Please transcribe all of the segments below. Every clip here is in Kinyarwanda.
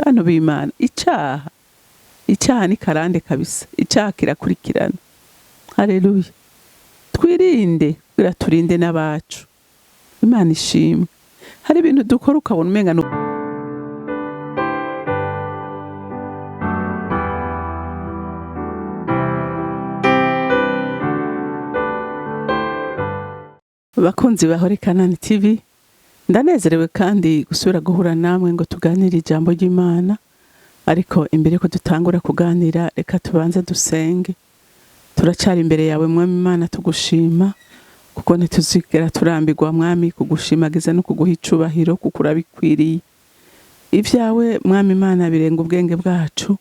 bantu b'Imana, icyaha ni karande kabisa, icyaha kirakurikirana. Haleluya. Twirinde kugira turinde n'abacu. Imana ishimwe. Hari ibintu dukora ukabona umenga bakunzi bahore Kanani TV, ndanezerewe kandi gusubira guhura namwe ngo tuganire ijambo ry'Imana. Ariko imbere ko dutangura kuganira, reka tubanze dusenge. Turacari imbere yawe Mwami Imana tugushima, kuko ntituzigera turambirwa Mwami kugushimagiza no kuguha icubahiro, kuko urabikwiriye. Ivyawe Mwami Imana birenga ubwenge bwacu,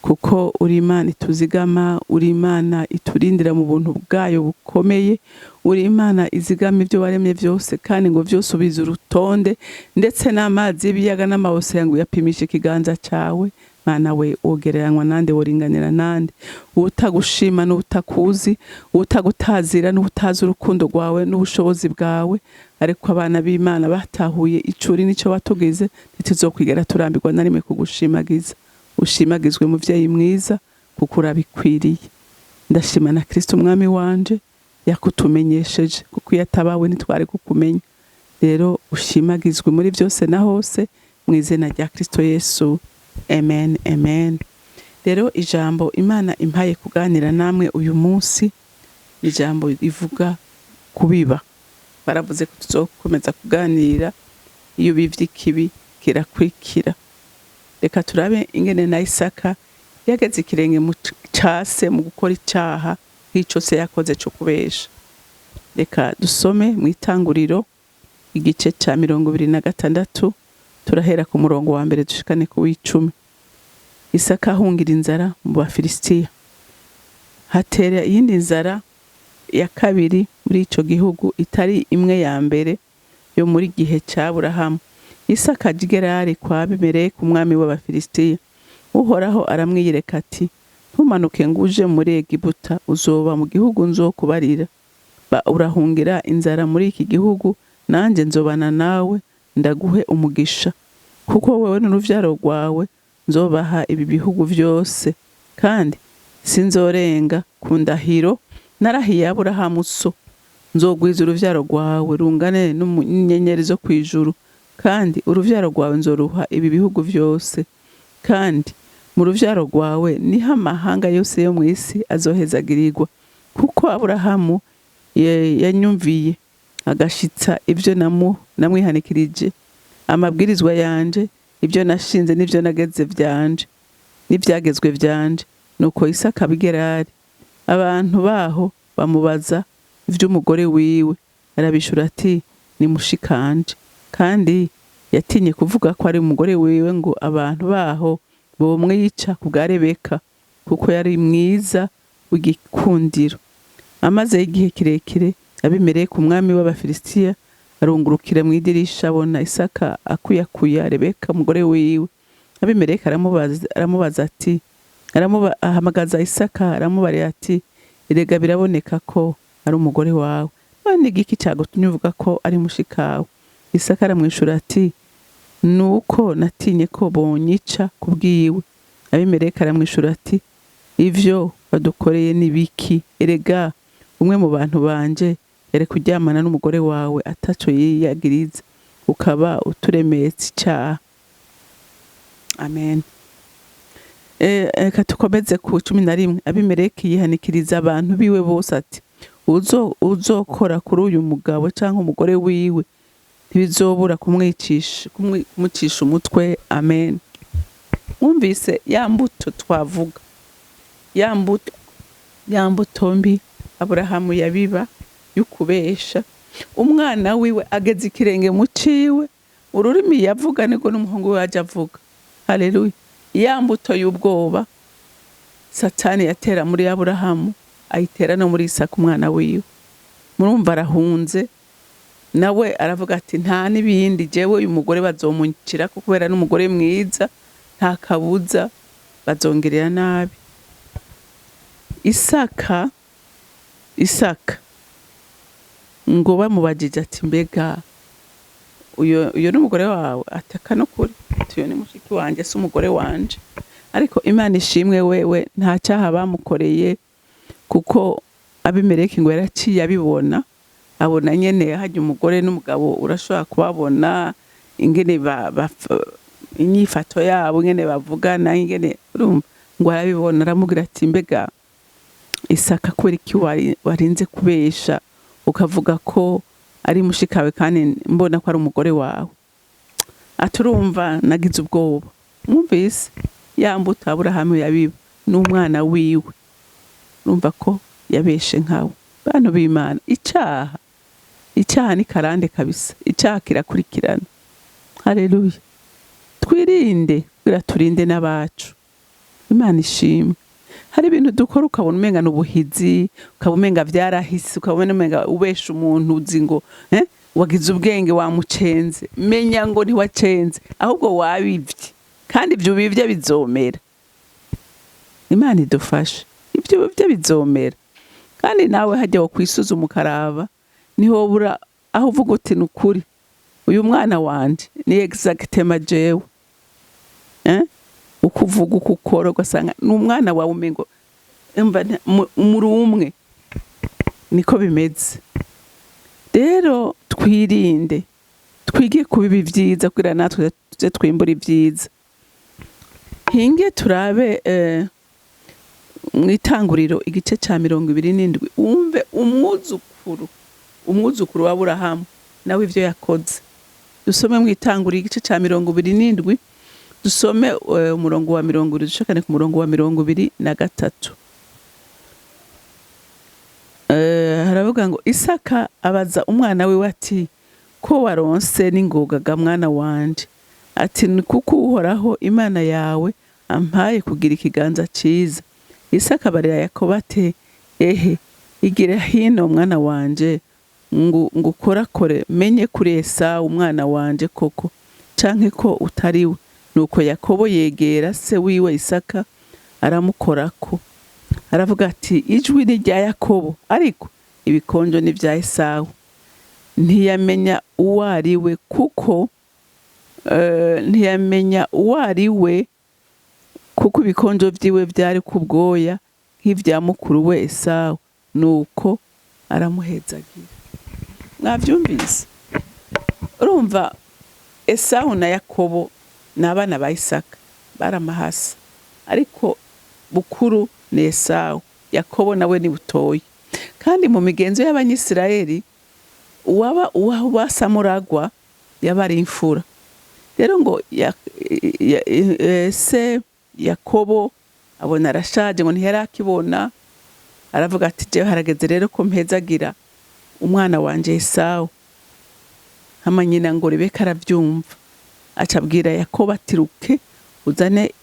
kuko uri Imana ituzigama, uri Imana iturindira mu buntu bwayo bukomeye, uri Imana izigama ibyo waremye byose, kandi ngo byose ubize urutonde, ndetse n'amazi y'ibiyaga n'amabose ngo yapimishe ikiganza cyawe. Mana we, wogereranywa nande, woringanira nande? Utagushima n'utakuzi, utagutazira n'utazi urukundo rwawe n'ubushobozi bwawe. Ariko abana b'Imana batahuye icuri nico watugize, ntituzokwigera turambirwa na rimwe kugushimagiza. Ushimagizwe muvyeyi mwiza, kuko urabikwiriye. Ndashima na Kristo umwami wanje yakutumenyesheje, kuko yatabawe ntitwari kukumenya. Rero ushimagizwe muri byose na hose, mu izina rya Kristo Yesu. Amen, amen. Rero ijambo Imana impaye kuganira namwe uyu munsi, ijambo rivuga kubiba. Baravuze ko tuzokomeza kuganira iyo bivye ikibi kirakwikira. Reka turabe ingene na Isaka yageze ikirenge mu case mu gukora icyaha nk'ico se yakoze cyo kubesha. Reka dusome mu Itanguriro igice ca 26, turahera ku murongo wa mbere dushikane ku w'icumi. Isaka ahungira inzara mu Bafilistiya. Hatera iyindi nzara ya kabiri muri ico gihugu, itari imwe ya mbere yo muri gihe ca Aburahamu. Isaka aja i Gerari kwa Abimeleki umwami w'Abafilistiya. Uhoraho aramwiyereka ati, ntumanuke ngo uje muri Egiputa, uzoba mu gihugu nzokubarira. Urahungira inzara muri iki gihugu, nanje nzobana nawe, ndaguhe umugisha. Kuko wewe n'uruvyaro rwawe nzobaha ibi bihugu vyose, kandi sinzorenga ku ndahiro narahiye Aburahamu so. Nzogwiza uruvyaro rwawe rungane n'inyenyeri zo kwijuru, kandi uruvyaro rwawe nzoruha ibi bihugu vyose. Kandi mu ruvyaro rwawe niho amahanga yose yo mw'isi azohezagirirwa. Kuko Aburahamu yanyumviye agashitsa ibyo namwihanikirije, amabwirizwa yanje, ibyo nashinze n'ibyo nageze vyanje n'ivyagezwe vyanje. Nuko Isaka aba i Gerari. Abantu baho bamubaza ivy'umugore wiwe, arabishura ati, ni mushikanje. Kandi yatinye kuvuga ko ari umugore wiwe ngo abantu baho bomwica ku bwa Rebeka, kuko yari mwiza w'igikundiro. Amaze igihe kirekire, Abimeleki umwami w'Abafilistiya arungurukira mu idirisha, abona Isaka akuyakuya Rebeka umugore wiwe. Abimeleki aramubaza ati, ahamagaza Isaka aramubarira ati, erega biraboneka ko ari umugore wawe, none igiki cagutumye uvuga ko ari mushikawe? Isaka aramwishura ati, nuko natinye ko bonyica kubwiwe. Abimeleki aramwishura ati, ivyo badukoreye ni biki? Erega umwe mu bantu banje yari kuryamana n'umugore wawe ataco yiyagiriza, ukaba uturemetse icyaha. Amen. Reka tukomeze ku 11. Abimeleki yihanikiriza abantu biwe bose ati, uzokora kuri uyu mugabo canke umugore wiwe ntibizobura kumucisha umutwe. Amen. Mwumvise ya mbuto twavuga, ya mbuto mbi Aburahamu yabiba y'ukubesha. Umwana wiwe ageze ikirenge mu ciwe, ururimi yavuga niko n'umuhungu we aje avuga. Haleluya. Ya mbuto y'ubwoba Satani yatera muri Aburahamu, ayitera no muri Isaka umwana wiwe. Murumva arahunze, nawe aravuga ati, nta n'ibindi, jewe uyu mugore bazomunkira kubera n'umugore mwiza, nta kabuza bazongerera nabi. Isaka ngo bamubajije ati, mbega uyo n'umugore wawe? Ataka no kuri. tuyo ni mushiki wanje si umugore wanje, ariko Imana ishimwe wewe nta cyaha bamukoreye, kuko Abimeleki ngo yaraciye abibona, abona nyene hajya umugore n'umugabo urashobora kubabona ingene inyifato yabo ingene bavugana ingene urumva, ngo arabibona aramubwira ati mbega Isaka kubera iki warinze kubesha ukavuga ko ari mushikawe kandi mbona ko ari umugore wawe? Aturumva nagize ubwoba, mwumvise yambuta Aburahamu yabiba n'umwana wiwe, urumva ko yabeshe nkawe. Bantu b'Imana, icyaha ni karande kabisa, icyaha kirakurikirana. Haleluya. Twirinde kugira turinde n'abacu. Imana ishimwe. Hari ibintu dukora ukabona umenga n'ubuhizi, ukabona umenga vyarahise, ukabona umenga ubesha umuntu uzi ngo wagize ubwenge wamucenze. Menya ngo ntiwacenze, ahubwo wabivye, kandi ibyo bivye bizomera. Imana idufashe, ibyo bivye bizomera. Kandi nawe hajya wo kwisuzuma ukaraba, niho bura aho uvuga uti nukuri uyu mwana wanje ni exactement jewe, ukuvuga ukukora ugasanga n'umwana wawe umengo muri umwe, niko bimeze. Rero twirinde, twige kubiba ibyiza kugira natwe tuze twimbura ibyiza. Hinge turabe mw'Itanguriro igice ca 27, wumve umwuzukuru wa Aburahamu nawe ivyo yakoze. Dusome mw'Itanguriro igice ca 27, dusome umurongo wa 20 dushakane ku murongo wa 23. Haravuga ngo Isaka abaza umwana we ati ko waronse n'ingogaga mwana wanje? Ati ni kuko Uhoraho Imana yawe ampaye kugira ikiganza ciza. Isaka barira Yakobo ati ehe igira hino mwana wanje, ngukorakore menye kuri Esawu umwana wanje koko canke ko utariwe. Nuko Yakobo yegera se wiwe Isaka aramukorako, aravuga ati ijwi ni rya Yakobo, ariko ibikonjo ni vya Esawu. Ntiyamenya uwo ariwe, kuko kuko ibikonjo vyiwe vyari ku bwoya nk'ivya mukuru we Esawu. Nuko aramuhezagira. Mwavyumvise? Urumva Esawu na Yakobo n'abana ba Isaka baramahasa, ariko bukuru ni Esawu, Yakobo nawe ni butoyi. Kandi mu migenzo y'Abanyisirayeli uwa samuragwa yabari imfura. Rero ngo se Yakobo abona arashaje ngo ntiyarakibona, aravuga ati je harageze rero ko mpezagira umwana wanje Esawu. Hama nyina ngo Rebeka aravyumva, acabwira Yakobo ati ruke uzane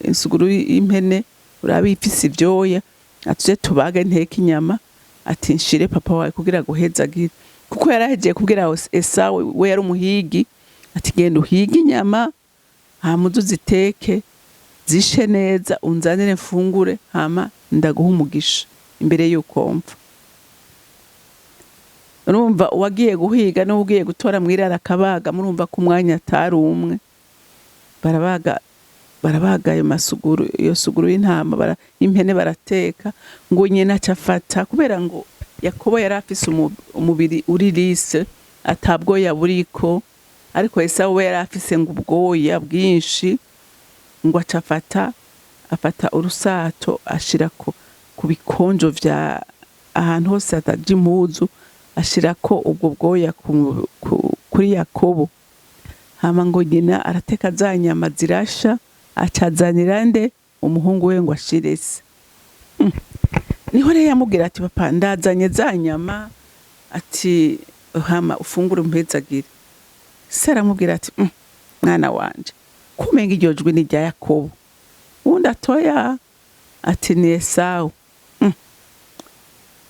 insuguru y'impene urabe ifise ivyoya, atuje tubage nteke inyama, ati nshire papa wawe kugira guhezagira. Kuko yarahejeje kubwira Esawu, we yari umuhigi, ati genda uhige inyama hama uziteke zishe neza unzanire mfungure, hama ndaguha umugisha imbere yuko mpfa. Urumva uwagiye guhiga n'ugiye gutora mwirara akabaga, murumva ku mwanya atari umwe. Barabaga ayo masuguru, iyo suguru y'intama impene barateka, ngo nyina acafata, kubera ngo Yakobo yari afise umubiri uri lisse atabwoya buriko, ariko Esawu we yari afise ngo ubwoya bwinshi, ngo afata urusato ashirako ku bikonjo vya ahantu hose hataja impuzu, ashirako ubwo bwoya kuri Yakobo. Hama ngo nyina arateka za nyama zirasha, acazanira nde umuhungu we ngo ashire se. Niho rero yamubwira ati papa ndazanye za nyama, ati hama ufungure umpezagire. Se aramubwira ati mwana wanje kumenga iryo jwi ni rya Yakobo, undi atoya ati ni Esawu.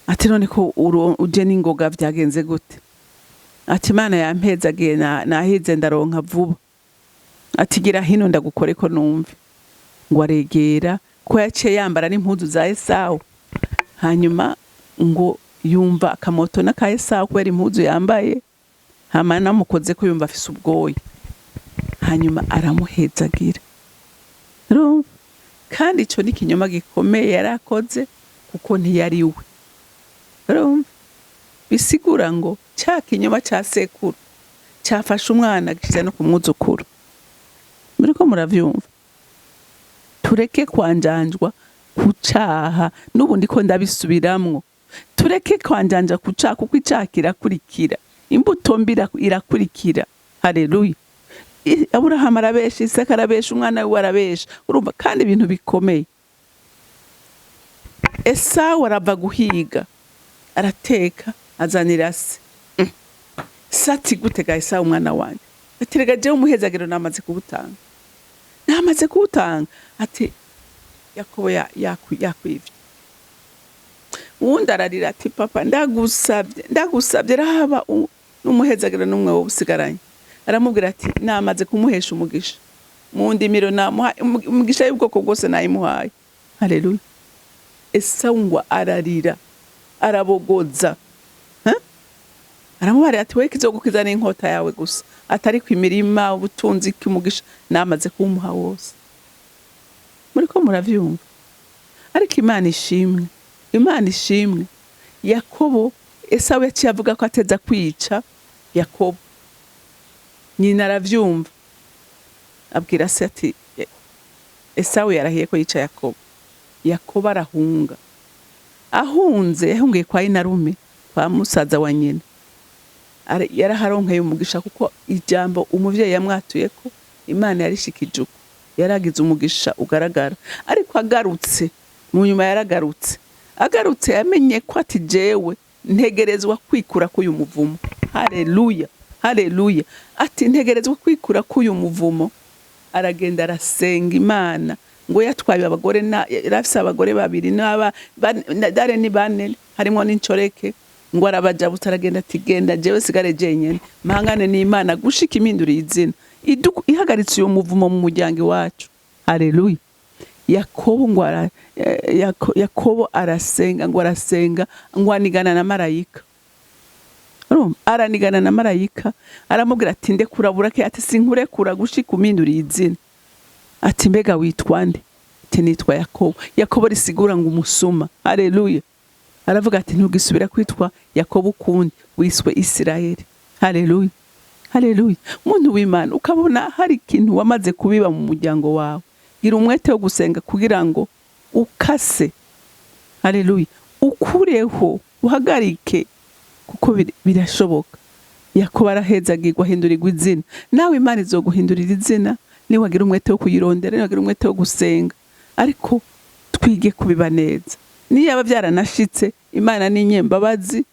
Ati none ko uje n'ingoga vyagenze gute? Ati Imana yampezagiye nahize ndaronka vuba. Ati gira hino ndagukoreko numve. Ngo aregera ko yaciye yambara n'impuzu za Esawu, hanyuma ngo yumva akamoto n'aka Esawu kubera impuzu yambaye, hama namukoze ko yumva afise ubwoya, hanyuma aramuhezagira. Urumva? Kandi ico ni ikinyoma gikomeye yarakoze kuko ntiyari we. Urumva? Bisigura ngo ca kinyoma ca sekuru cyafashe umwana gishize no kumwuzukuru. Muriko muravyumva? Tureke kwanjanjwa kucaha, n'ubu ndiko ndabisubiramwo. Tureke kwanjanja kucaha kuko icaha kirakurikira, imbuto mbi irakurikira. Haleluya. Aburahamu arabesha, Isaka arabesha, umwana we arabesha. Urumva? Kandi ibintu bikomeye. Esawu arava guhiga, arateka azanira se. Sati gutega Esawu umwana wanje, ati rega jewe umuhezagiro namaze kuwutanga. Ati Yakobo yakwivye. Uwundi ararira ati papa ndagusabye rahaba n'umuhezagiro n'umwe wo busigaranye. Aramubwira ati namaze kumuhesha umugisha, mu ndimiro namuhaye umugisha y'ubwoko bwose nayimuhaye. Haleluya. Esawu ngo ararira, arabogoza. Aramubwira ati we kizogukiza n'inkota yawe gusa, atari ku imirima, ubutunzi k'umugisha namaze kumuha wose. Muriko muravyumva? Ariko Imana ishimwe. Yakobo, Esawu yaciye avuga ko ateza kwica Yakobo. Nyina aravyumva, abwira se ati Esawu yarahiye ko yica Yakobo. Yakobo arahunga. Ahunze yahungiye kwa inarume, kwa musaza wa nyina. Yaraharonkeye umugisha kuko ijambo umuvyeyi yamwatuye ko Imana yarishikije uko. Yaragize umugisha ugaragara. Ariko agarutse, mu nyuma yaragarutse. Agarutse yamenye ko ati jewe ntegerezwa kwikura k'uyu muvumo. Haleluya. Haleluya. Ati ntegerezwa kwikura k'uyu muvumo. Aragenda arasenga Imana ngo yatwaye abagore, yarafise abagore babiri dare ni bane, harimo n'incoreke, ngo arabajabuta aragenda ati genda jewe sigare jenyene mpangane n'Imana gushika impinduriye izina ihagaritse uyo muvumo mu muryango iwacu. Haleluya. Yakobo arasenga ngo anigana na marayika. Aranigana na marayika, aramubwira ati ndekura burake, ati sinkurekura gushika impinduriye izina. Ati mbega witwa nde? Ati nitwa Yakobo. Yakobo risigura ngo umusuma. Haleluya. Aravuga ati ntugisubira kwitwa Yakobo ukundi, wiswe Isirayeli. Haleluya. Haleluya. Muntu w'Imana, ukabona hari ikintu wamaze kubiba mu muryango wawe, gira umwete wo gusenga kugira ngo ukase. Haleluya. Ukureho, uhagarike, kuko birashoboka. Yakobo arahezagirwa, ahindurirwa izina. Nawe Imana izoguhindurira izina niwagira umwete wo kuyirondera, niwagira umwete wo gusenga. Ariko twige kubiba neza. Niyaba byaranashitse, Imana ni nyembabazi.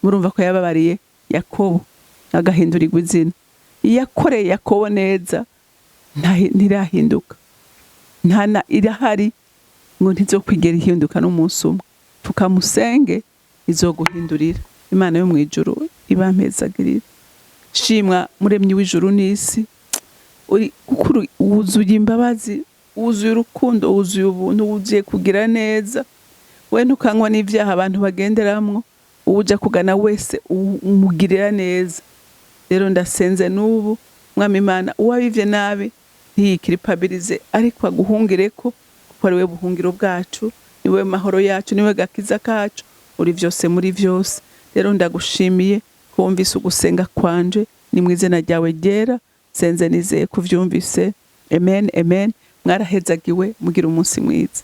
Murumva ko yababariye Yakobo agahindurirwa izina. Yakoreye Yakobo neza ntirahinduka. Ntana irahari ngo ntizokwigera ihinduka n'umunsi umwe. Tukamusenge izoguhindurira. Imana yo mwijuru ibampezagirira. Shimwa muremyi w'ijuru n'isi. Wuzuye imbabazi, wuzuye urukundo, wuzuye ubuntu, wuzuye kugira neza. We ntukanywa n'ivyaha abantu bagenderamwo, uja kugana wese umugirira neza. Rero ndasenze n'ubu Mwami Imana, uwabivye nabi ntiyikiripabilize, ariko aguhungireko kuko ari we buhungiro bwacu, ni we mahoro yacu, ni we gakiza kacu, uri vyose muri vyose. Rero ndagushimiye kumvise ugusenga kwanje, ni mw'izina ryawe ryera senze nizeye kuvyumvise. Amen, amen. Mwarahezagiwe, mugira umunsi mwiza.